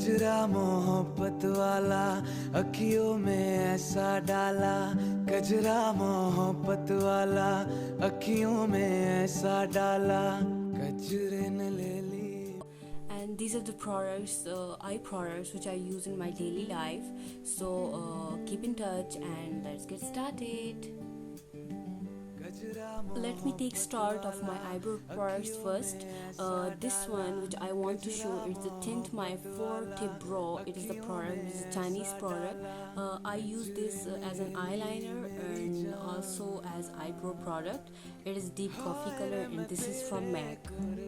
गजरा मोहब्बत वाला अखियों में ऐसा डाला, गजरा मोहब्बत वाला अखियों में ऐसा डाला, गजरे ने ले ली. And these are the products, eye products which I use in my daily life. So keep in touch and let's get started. Let me take start of my eyebrow products first. This one which I want to show is the Tint My Forte Brow. It is the product, it is a Chinese product. I use this as an eyeliner and also as eyebrow product. It is deep coffee color and this is from MAC.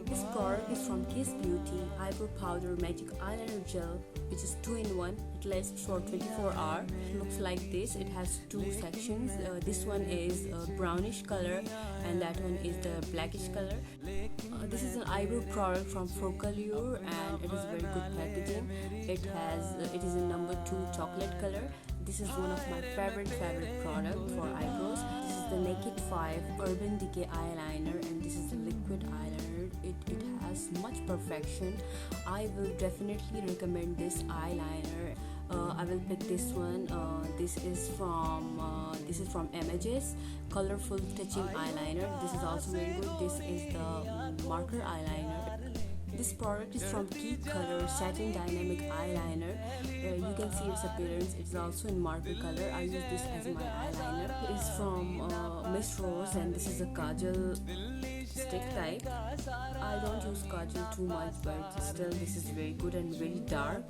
This product is from Kiss Beauty Eyebrow Powder Magic Eyeliner Gel, which is 2-in-1. It lasts for 24 hours. It looks like this. It has two sections. This one is brownish color and that one is the blackish color. This is an eyebrow product from Focallure and it is very good packaging. It is in number 2 chocolate color. This is one of my favorite product for eyebrows. This is the Naked 5 Urban Decay eyeliner and this is the liquid eyeliner. It has much perfection. I will definitely recommend this eyeliner. I will pick this one. This is from MASCARA Colorful Touching Eyeliner. This is also very good. This is the marker eyeliner. This product is from Key Color Satin Dynamic Eyeliner. You can see its appearance. It's also in marker color. I use this as my eyeliner. It is from Miss Rose and this is a kajal stick type. I don't use kajal too much, but still this is very good and very dark,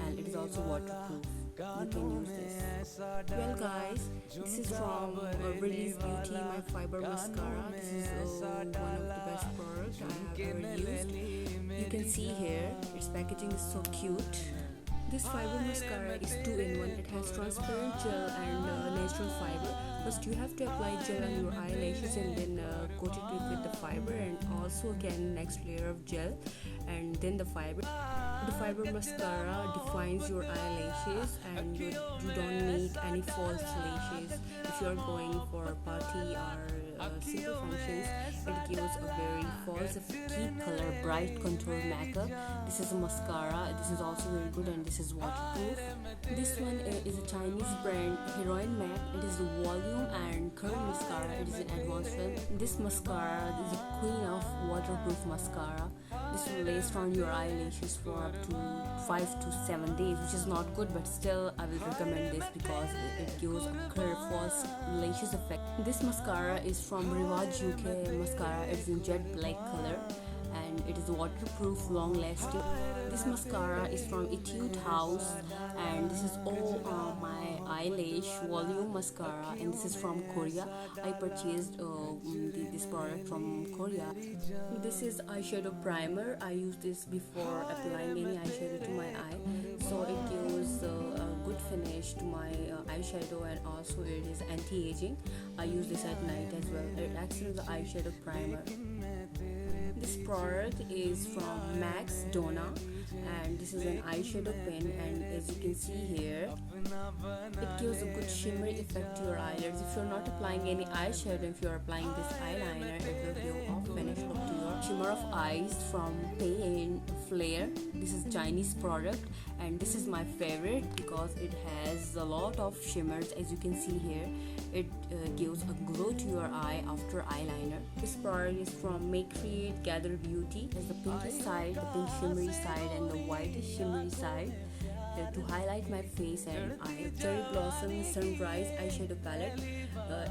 and it is also waterproof. You can use this. Well guys, this is from RIVAJ Beauty My Fibre Mascara. This is one of the best products I have ever used. You can see here, its packaging is so cute. This fiber mascara is 2-in-1. It has transparent gel and natural fiber. First you have to apply gel on your eyelashes and then coat it with the fiber, and also again next layer of gel and then the fiber. The fiber mascara defines your eyelashes and you don't need any false lashes. If you are going for a party or simple functions, it gives a very false, keep color, bright contour makeup. This is a mascara. This is also very good and this is waterproof. This one is a Chinese brand, Heroin Mac. It is the volume and curl mascara. It is an advanced one. This mascara is the queen of waterproof mascara. This will last on your eyelashes for up to 5 to 7 days, which is not good, but still I will recommend this because it gives a clear false lashes effect. This mascara is from RIVAJ UK mascara. It is in jet black color and it is waterproof, long lasting. This mascara is from ETUDEHOUSE and this is all my eyelash volume mascara, and this is from Korea. I purchased this product from Korea. This is eyeshadow primer. I use this before applying any eyeshadow to my eye, so it gives a good finish to my eyeshadow, and also it is anti-aging. I use this at night as well. It acts as the eyeshadow primer. This product is from Max Donna and this is an eyeshadow pen, and as you can see here, it gives a good shimmery effect to your eyelids. If you're not applying any eyeshadow, if you're applying this eyeliner, it will give off finished look to your shimmer of eyes from Pain Flare. This is Chinese product and this is my favorite because it has a lot of shimmers. As you can see here, it gives a glow to your eye after eyeliner. This product is from Make Create Gather Beauty. There's the pinkish side, the pink shimmery side and the whitish shimmery side to highlight my face and eye. Cherry Blossom Sunrise eyeshadow palette.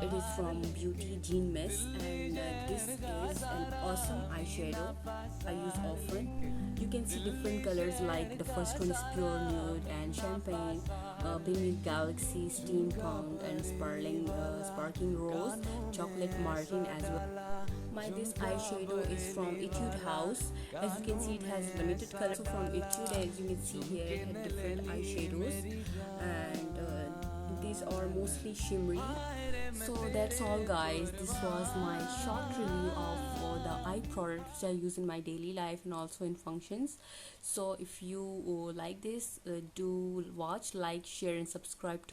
It is from Beauty Jean Miss and this is an awesome eyeshadow I use often. You can see different colors, like the first one is Pure Nude and Champagne, Pink Galaxy, Steampunk and Sparkling Rose, Chocolate Martin as well. This eyeshadow is from ETUDEHOUSE. As you can see, it has limited colors. So from Etude, as you can see here, it has different eyeshadows and these are mostly shimmery. So that's all guys, this was my short review of the eye products which I use in my daily life and also in functions. So if you like this, do watch, like, share and subscribe to